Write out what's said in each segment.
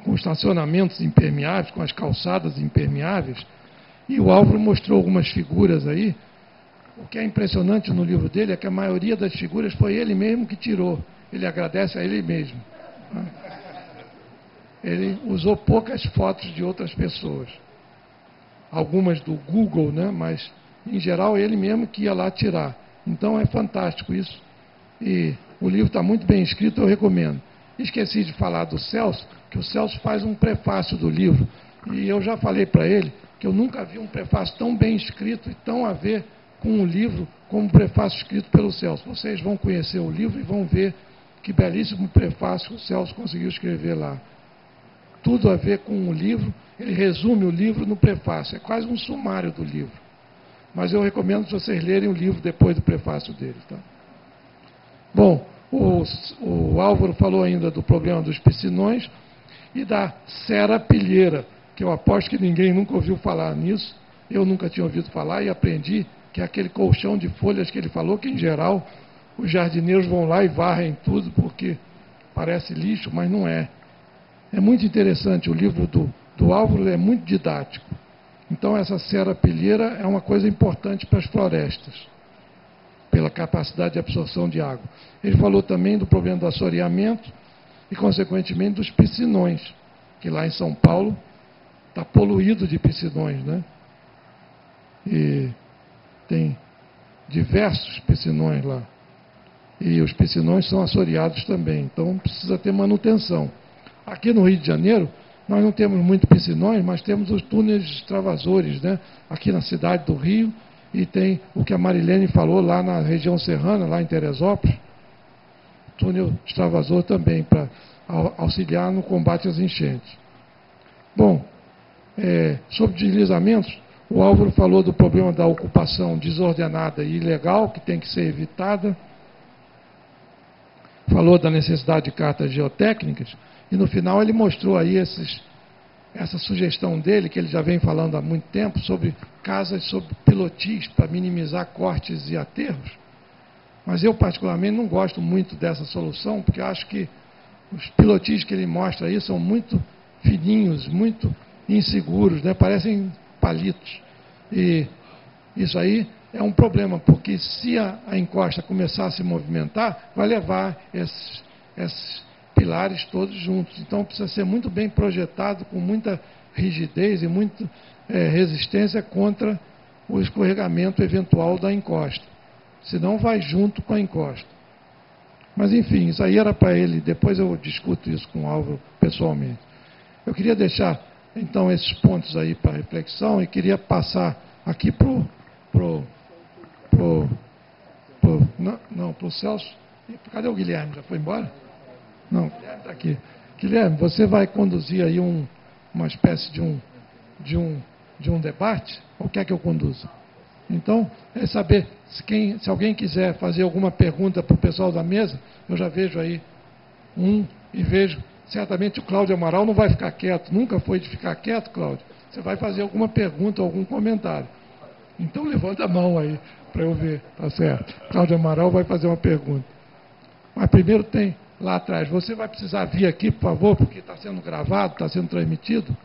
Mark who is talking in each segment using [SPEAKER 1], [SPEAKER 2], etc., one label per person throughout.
[SPEAKER 1] com estacionamentos impermeáveis, com as calçadas impermeáveis, e o Álvaro mostrou algumas figuras aí. O que é impressionante no livro dele é que a maioria das figuras foi ele mesmo que tirou. Ele agradece a ele mesmo. Ele usou poucas fotos de outras pessoas. Algumas do Google, né? Mas, em geral, ele mesmo que ia lá tirar. Então, é fantástico isso. E o livro está muito bem escrito, eu recomendo. Esqueci de falar do Celso, que o Celso faz um prefácio do livro. E eu já falei para ele que eu nunca vi um prefácio tão bem escrito e tão a ver com o livro como o prefácio escrito pelo Celso. Vocês vão conhecer o livro e vão ver que belíssimo prefácio o Celso conseguiu escrever lá. Tudo a ver com o livro, ele resume o livro no prefácio, é quase um sumário do livro. Mas eu recomendo que vocês lerem o livro depois do prefácio dele. Tá? Bom, o Álvaro falou ainda do problema dos piscinões e da serapilheira, que eu aposto que ninguém nunca ouviu falar nisso, eu nunca tinha ouvido falar e aprendi que é aquele colchão de folhas que ele falou, que em geral os jardineiros vão lá e varrem tudo porque parece lixo, mas não é. É muito interessante, o livro do Álvaro é muito didático. Então essa serapilheira é uma coisa importante para as florestas, pela capacidade de absorção de água. Ele falou também do problema do assoreamento e, consequentemente, dos piscinões, que lá em São Paulo está poluído de piscinões, né? E tem diversos piscinões lá. E os piscinões são assoreados também, então precisa ter manutenção. Aqui no Rio de Janeiro, nós não temos muito piscinões, mas temos os túneis extravasores, né? Aqui na cidade do Rio, e tem o que a Marilene falou lá na região serrana, lá em Teresópolis, túnel extravasor também, para auxiliar no combate às enchentes. Bom, sobre deslizamentos, o Álvaro falou do problema da ocupação desordenada e ilegal, que tem que ser evitada. Falou da necessidade de cartas geotécnicas, e no final ele mostrou aí essa sugestão dele, que ele já vem falando há muito tempo, sobre casas sob pilotis, para minimizar cortes e aterros. Mas eu, particularmente, não gosto muito dessa solução, porque acho que os pilotis que ele mostra aí são muito fininhos, muito inseguros, né? Parecem palitos. E isso aí é um problema, porque se a encosta começar a se movimentar, vai levar esses pilares todos juntos. Então precisa ser muito bem projetado, com muita rigidez e muita resistência contra o escorregamento eventual da encosta. Senão vai junto com a encosta. Mas enfim, isso aí era para ele, depois eu discuto isso com o Álvaro pessoalmente. Eu queria deixar então esses pontos aí para reflexão e queria passar aqui para o Celso. Cadê o Guilherme? Já foi embora? Não, o Guilherme está aqui. Guilherme, você vai conduzir aí uma espécie de um debate? Ou quer que eu conduza? Então, é saber, se alguém quiser fazer alguma pergunta para o pessoal da mesa, eu já vejo aí e vejo, certamente o Cláudio Amaral não vai ficar quieto, nunca foi de ficar quieto, Cláudio. Você vai fazer alguma pergunta, algum comentário. Então, levanta a mão aí, para eu ver, tá certo. Cláudio Amaral vai fazer uma pergunta. Mas primeiro tem lá atrás, você vai precisar vir aqui, por favor, porque está sendo gravado, está sendo transmitido,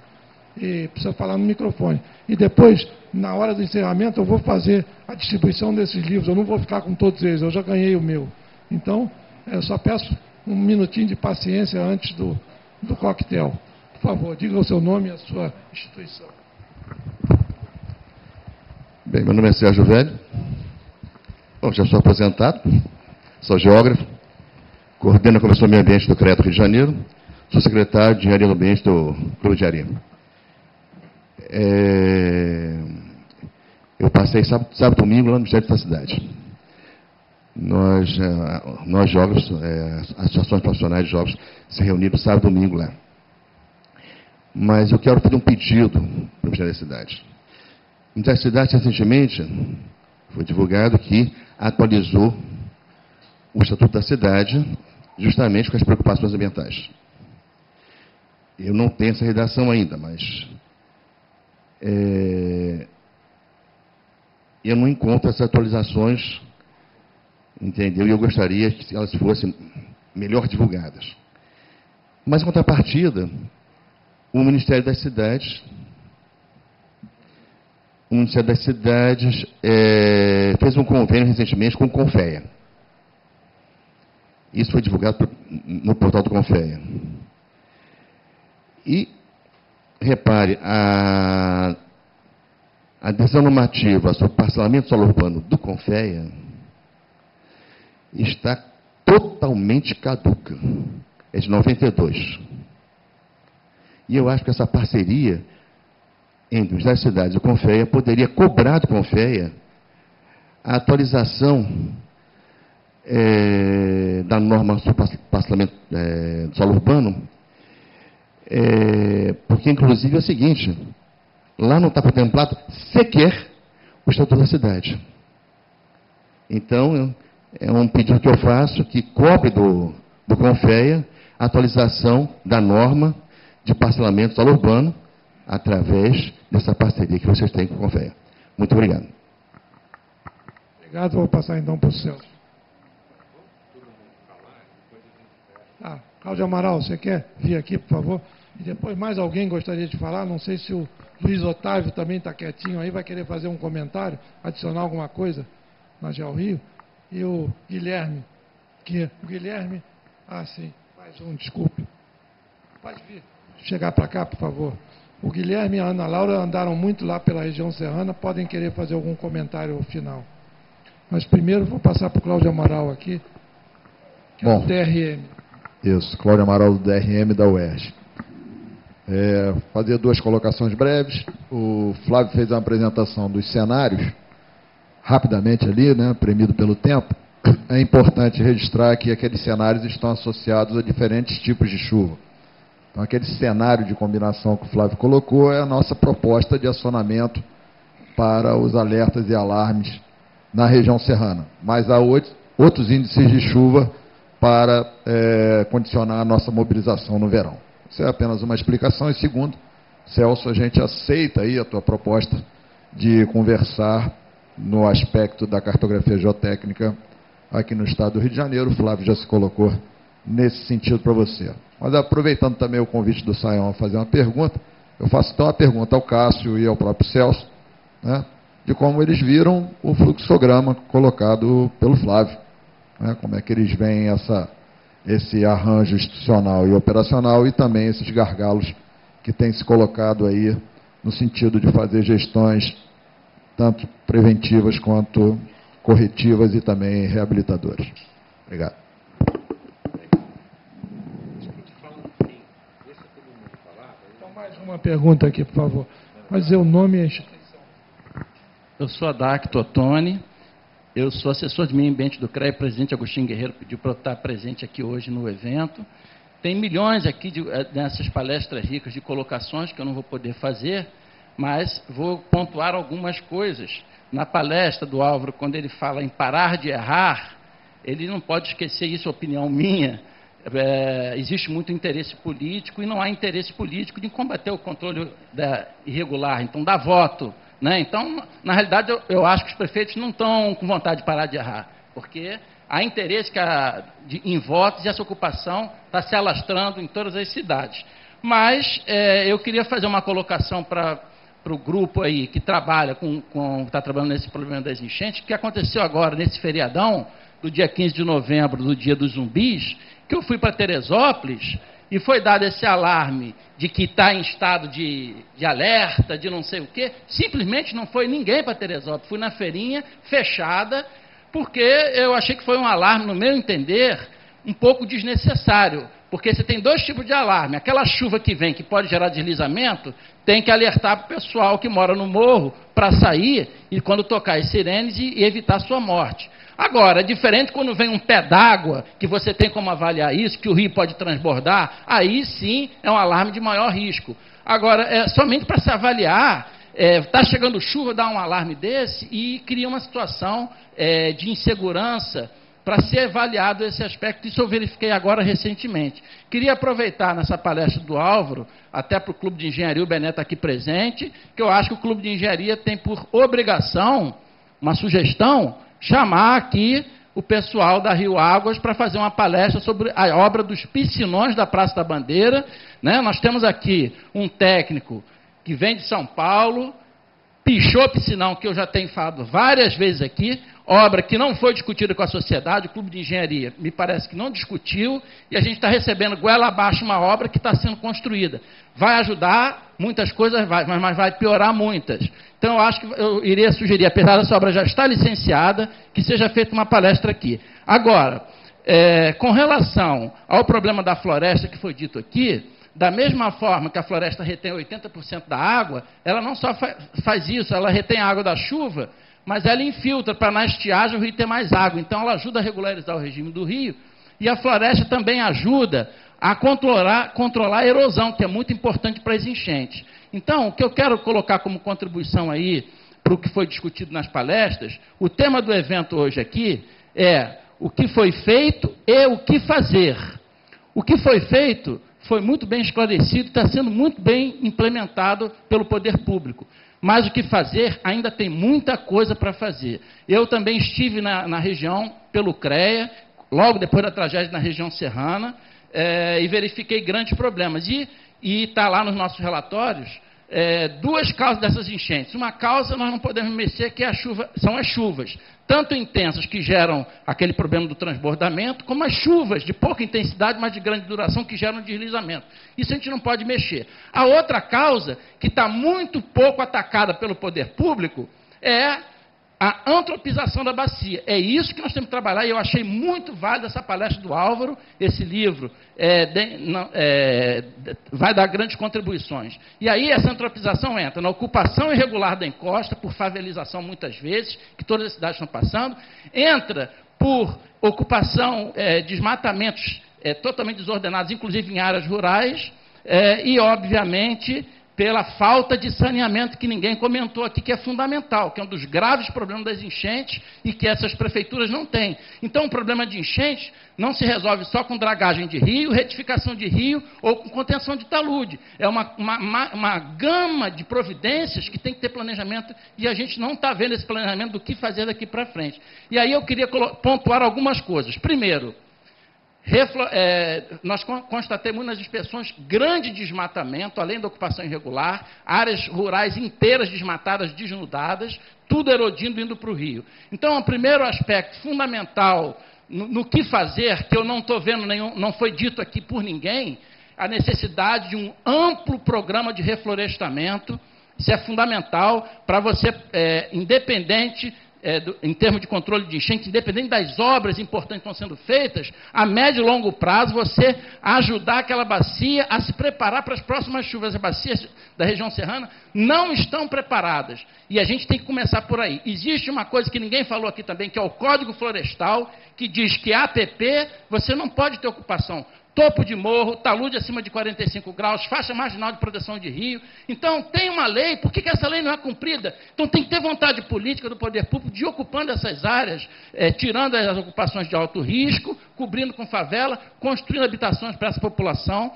[SPEAKER 1] e precisa falar no microfone. E depois, na hora do encerramento, eu vou fazer a distribuição desses livros, eu não vou ficar com todos eles, eu já ganhei o meu. Então, eu só peço um minutinho de paciência antes do coquetel. Por favor, diga o seu nome e a sua instituição.
[SPEAKER 2] Bem, meu nome é Sérgio Velho. Bom, já sou aposentado, sou geógrafo, coordeno a Comissão do Meio Ambiente do CREATO Rio de Janeiro, sou secretário de Engenharia do Ambiente do Clube de Areia. Eu passei sábado e domingo lá no Ministério da Cidade. Nós geógrafos, associações profissionais de geógrafos, se reuniram sábado e domingo lá. Mas eu quero fazer um pedido para o Ministério da Cidade. O Ministério da Cidade, recentemente, foi divulgado que atualizou o Estatuto da Cidade, justamente com as preocupações ambientais. Eu não tenho essa redação ainda, mas eu não encontro essas atualizações, entendeu? E eu gostaria que elas fossem melhor divulgadas. Mas, em contrapartida, o Ministério das Cidades, fez um convênio recentemente com o Confea. Isso foi divulgado no portal do Confea. E, repare, a decisão normativa sobre parcelamento solo urbano do Confea está totalmente caduca. É de 92. E eu acho que essa parceria entre os das cidades e o Confea poderia cobrar do Confea a atualização da norma sobre parcelamento do solo urbano, porque, inclusive, é o seguinte, lá não está contemplado sequer o Estatuto da Cidade. Então, é um pedido que eu faço, que cobre do Confea a atualização da norma de parcelamento do solo urbano através dessa parceria que vocês têm com o Confea. Muito obrigado.
[SPEAKER 1] Obrigado. Vou passar então para o Celso. Cláudio Amaral, você quer vir aqui, por favor? E depois mais alguém gostaria de falar? Não sei se o Luiz Otávio também está quietinho aí, vai querer fazer um comentário, adicionar alguma coisa na Geo Rio. E o Guilherme, sim, mais um, desculpe. Pode vir, chegar para cá, por favor. O Guilherme e a Ana Laura andaram muito lá pela região serrana, podem querer fazer algum comentário final. Mas primeiro vou passar para o Cláudio Amaral aqui, que é do DRM.
[SPEAKER 3] Isso, Cláudio Amaral do DRM da UERJ. Fazer duas colocações breves. O Flávio fez uma apresentação dos cenários, rapidamente ali, né, premido pelo tempo. É importante registrar que aqueles cenários estão associados a diferentes tipos de chuva. Então, aquele cenário de combinação que o Flávio colocou é a nossa proposta de acionamento para os alertas e alarmes na região serrana. Mas há outros índices de chuva para condicionar a nossa mobilização no verão. Isso é apenas uma explicação. E segundo, Celso, a gente aceita aí a tua proposta de conversar no aspecto da cartografia geotécnica aqui no estado do Rio de Janeiro. O Flávio já se colocou nesse sentido para você. Mas aproveitando também o convite do Sayão a fazer uma pergunta, eu faço então a pergunta ao Cássio e ao próprio Celso, né, de como eles viram o fluxograma colocado pelo Flávio. Né, como é que eles veem esse arranjo institucional e operacional e também esses gargalos que têm se colocado aí no sentido de fazer gestões tanto preventivas quanto corretivas e também reabilitadoras. Obrigado.
[SPEAKER 1] Então, mais uma pergunta aqui, por favor. Pode dizer o nome e a instituição.
[SPEAKER 4] Eu sou Adacto Ottoni, eu sou assessor de meio ambiente do CREA, presidente Agostinho Guerreiro pediu para eu estar presente aqui hoje no evento. Tem milhões aqui nessas palestras ricas de colocações que eu não vou poder fazer, mas vou pontuar algumas coisas. Na palestra do Álvaro, quando ele fala em parar de errar, ele não pode esquecer, isso é opinião minha, existe muito interesse político e não há interesse político de combater o controle irregular, então dá voto. Né? Então, na realidade, eu acho que os prefeitos não estão com vontade de parar de errar, porque há interesse em votos e essa ocupação está se alastrando em todas as cidades. Mas eu queria fazer uma colocação para o grupo aí que trabalha está trabalhando nesse problema das enchentes, que aconteceu agora nesse feriadão, do dia 15 de novembro, do dia dos zumbis, que eu fui para Teresópolis e foi dado esse alarme de que está em estado de alerta, de não sei o quê. Simplesmente não foi ninguém para Teresópolis. Fui na feirinha, fechada, porque eu achei que foi um alarme, no meu entender, um pouco desnecessário. Porque você tem dois tipos de alarme. Aquela chuva que vem, que pode gerar deslizamento, tem que alertar para o pessoal que mora no morro para sair e quando tocar as sirenes e evitar sua morte. Agora, é diferente quando vem um pé d'água, que você tem como avaliar isso, que o rio pode transbordar, aí sim é um alarme de maior risco. Agora, somente para se avaliar, está chegando chuva, dá um alarme desse e cria uma situação de insegurança para ser avaliado esse aspecto. Isso eu verifiquei agora recentemente. Queria aproveitar nessa palestra do Álvaro, até para o Clube de Engenharia, o Bené está aqui presente, que eu acho que o Clube de Engenharia tem por obrigação, uma sugestão, chamar aqui o pessoal da Rio Águas para fazer uma palestra sobre a obra dos piscinões da Praça da Bandeira, né? Nós temos aqui um técnico que vem de São Paulo, pichou piscinão, que eu já tenho falado várias vezes aqui, obra que não foi discutida com a sociedade, o Clube de Engenharia me parece que não discutiu, e a gente está recebendo goela abaixo uma obra que está sendo construída. Vai ajudar muitas coisas, mas vai piorar muitas. Então, eu acho que eu iria sugerir, apesar dessa obra já estar licenciada, que seja feita uma palestra aqui. Agora, com relação ao problema da floresta que foi dito aqui, da mesma forma que a floresta retém 80% da água, ela não só faz isso, ela retém a água da chuva, mas ela infiltra para na estiagem o rio ter mais água. Então, ela ajuda a regularizar o regime do rio, e a floresta também ajuda a controlar a erosão, que é muito importante para as enchentes. Então, o que eu quero colocar como contribuição aí para o que foi discutido nas palestras, o tema do evento hoje aqui é o que foi feito e o que fazer. O que foi feito foi muito bem esclarecido, está sendo muito bem implementado pelo poder público. Mas o que fazer, ainda tem muita coisa para fazer. Eu também estive na região, pelo CREA, logo depois da tragédia na região serrana, e verifiquei grandes problemas. E está lá nos nossos relatórios, duas causas dessas enchentes. Uma causa nós não podemos mexer, que são as chuvas, tanto intensas que geram aquele problema do transbordamento, como as chuvas de pouca intensidade, mas de grande duração, que geram deslizamento. Isso a gente não pode mexer. A outra causa, que está muito pouco atacada pelo poder público, é a antropização da bacia. É isso que nós temos que trabalhar, e eu achei muito válida essa palestra do Álvaro. Esse livro vai dar grandes contribuições. E aí essa antropização entra na ocupação irregular da encosta, por favelização muitas vezes, que todas as cidades estão passando, entra por ocupação, desmatamentos totalmente desordenados, inclusive em áreas rurais, e, obviamente, pela falta de saneamento, que ninguém comentou aqui, que é fundamental, que é um dos graves problemas das enchentes e que essas prefeituras não têm. Então, o problema de enchentes não se resolve só com dragagem de rio, retificação de rio ou com contenção de talude. É uma gama de providências que tem que ter planejamento, e a gente não está vendo esse planejamento do que fazer daqui para frente. E aí eu queria pontuar algumas coisas. Primeiro, nós constatamos nas inspeções grande desmatamento, além da ocupação irregular, áreas rurais inteiras desmatadas, desnudadas, tudo erodindo, indo para o rio. Então, o primeiro aspecto fundamental no que fazer, que eu não estou vendo nenhum, não foi dito aqui por ninguém, a necessidade de um amplo programa de reflorestamento. Isso é fundamental para você, independente em termos de controle de enchente, independente das obras importantes que estão sendo feitas, a médio e longo prazo, você ajudar aquela bacia a se preparar para as próximas chuvas. As bacias da região serrana não estão preparadas, e a gente tem que começar por aí. Existe uma coisa que ninguém falou aqui também, que é o Código Florestal, que diz que APP, você não pode ter ocupação. Topo de morro, talude acima de 45 graus, faixa marginal de proteção de rio. Então, tem uma lei, por que essa lei não é cumprida? Então, tem que ter vontade política do poder público de ir ocupando essas áreas, tirando as ocupações de alto risco, cobrindo com favela, construindo habitações para essa população.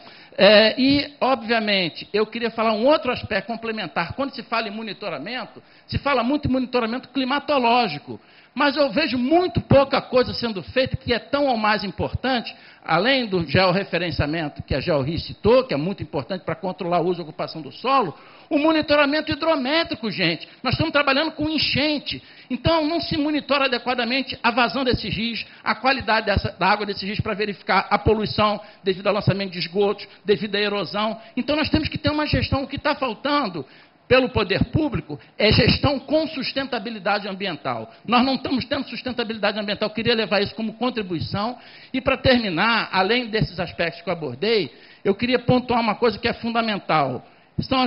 [SPEAKER 4] E, obviamente, eu queria falar um outro aspecto complementar. Quando se fala em monitoramento, se fala muito em monitoramento climatológico, mas eu vejo muito pouca coisa sendo feita que é tão ou mais importante, além do georreferenciamento que a GeoRI citou, que é muito importante para controlar o uso e ocupação do solo, o monitoramento hidrométrico, gente. Nós estamos trabalhando com enchente, então não se monitora adequadamente a vazão desses rios, a qualidade da água desses rios para verificar a poluição devido ao lançamento de esgotos, devido à erosão. Então nós temos que ter uma gestão. O que está faltando pelo poder público é gestão com sustentabilidade ambiental. Nós não estamos tendo sustentabilidade ambiental. Eu queria levar isso como contribuição. E, para terminar, além desses aspectos que eu abordei, eu queria pontuar uma coisa que é fundamental. São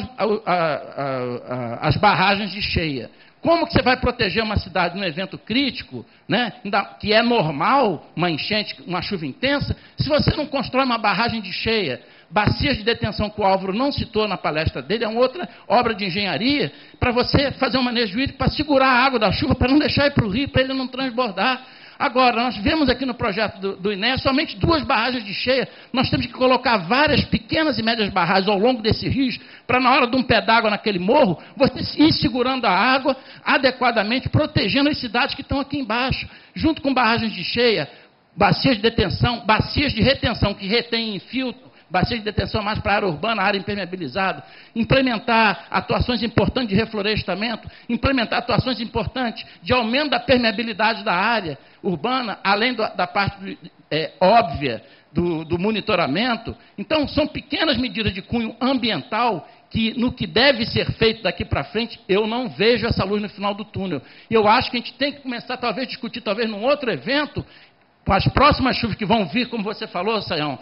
[SPEAKER 4] as barragens de cheia. Como que você vai proteger uma cidade num evento crítico, né, que é normal, uma enchente, uma chuva intensa, se você não constrói uma barragem de cheia? Bacias de detenção, que o Álvaro não citou na palestra dele, é uma outra obra de engenharia, para você fazer um manejo hídrico, para segurar a água da chuva, para não deixar ir para o rio, para ele não transbordar. Agora, nós vemos aqui no projeto do INEA somente 2 barragens de cheia. Nós temos que colocar várias pequenas e médias barragens ao longo desse rio, para na hora de um pé d'água naquele morro, você ir segurando a água adequadamente, protegendo as cidades que estão aqui embaixo, junto com barragens de cheia, bacias de detenção, bacias de retenção que retêm filtro, bacia de detenção mais para a área urbana, área impermeabilizada, implementar atuações importantes de reflorestamento, implementar atuações importantes de aumento da permeabilidade da área urbana, além da parte óbvia do monitoramento. Então, são pequenas medidas de cunho ambiental que, no que deve ser feito daqui para frente, eu não vejo essa luz no final do túnel. E eu acho que a gente tem que começar, talvez, a discutir, talvez, num outro evento, com as próximas chuvas que vão vir, como você falou, Sayão,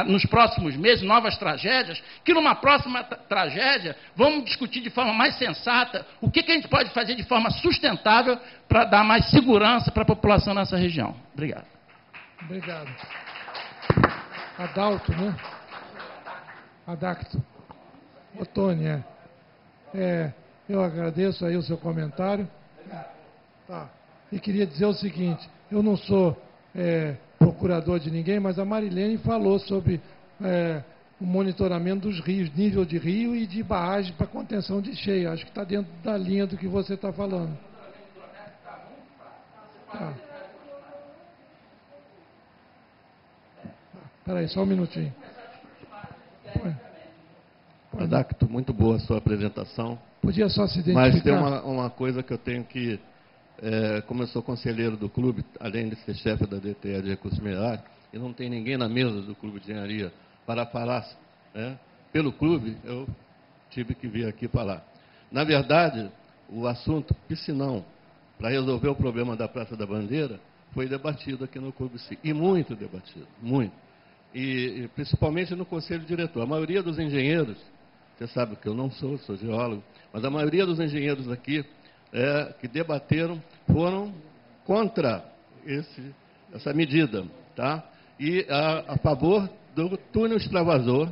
[SPEAKER 4] nos próximos meses, novas tragédias, que numa próxima tragédia, vamos discutir de forma mais sensata o que a gente pode fazer de forma sustentável para dar mais segurança para a população nessa região. Obrigado.
[SPEAKER 1] Obrigado. Adalto, né? Adacto. Otônia. Eu agradeço aí o seu comentário. Tá. E queria dizer o seguinte, eu não sou procurador de ninguém, mas a Marilene falou sobre o monitoramento dos rios, nível de rio e de barragem para contenção de cheia. Acho que está dentro da linha do que você está falando. Tá. Espera aí, só um minutinho.
[SPEAKER 5] Adacto, muito boa a sua apresentação.
[SPEAKER 1] Podia só se identificar.
[SPEAKER 5] Mas tem uma coisa que eu tenho que... como eu sou conselheiro do clube, além de ser chefe da DTE de Recursos Minerais, e não tem ninguém na mesa do Clube de Engenharia para falar pelo clube, eu tive que vir aqui falar. Na verdade, o assunto piscinão, para resolver o problema da Praça da Bandeira, foi debatido aqui no Clube Sim, e muito debatido, muito. E principalmente no Conselho Diretor. A maioria dos engenheiros, você sabe que eu não sou geólogo, mas a maioria dos engenheiros aqui que debateram foram contra essa medida, tá? E a favor do túnel extravasor,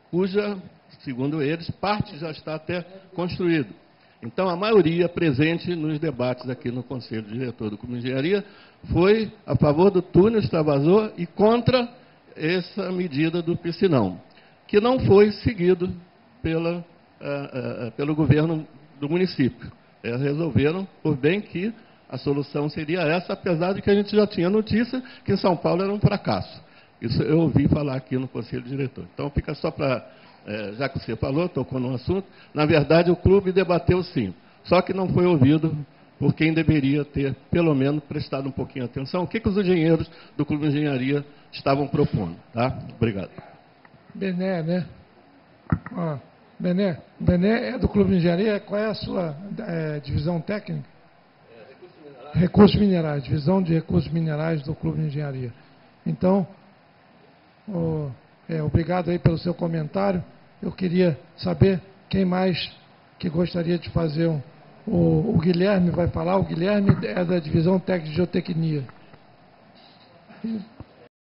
[SPEAKER 5] cuja, segundo eles, parte já está até construído. Então, a maioria presente nos debates aqui no Conselho Diretor do Clube de Engenharia foi a favor do túnel extravasor e contra essa medida do piscinão, que não foi seguido pelo governo do município. Resolveram, por bem, que a solução seria essa, apesar de que a gente já tinha notícia que em São Paulo era um fracasso. Isso eu ouvi falar aqui no Conselho Diretor. Então, fica só para... já que você falou, tocou no assunto, na verdade, o clube debateu sim, só que não foi ouvido por quem deveria ter, pelo menos, prestado um pouquinho de atenção. O que os engenheiros do Clube de Engenharia estavam propondo. Tá? Obrigado.
[SPEAKER 1] Bené, né? Bené é do Clube de Engenharia. Qual é a sua divisão técnica? Recursos Minerais. Divisão de Recursos Minerais do Clube de Engenharia. Então, obrigado aí pelo seu comentário. Eu queria saber quem mais que gostaria de fazer o Guilherme vai falar. O Guilherme é da Divisão Técnica de Geotecnia.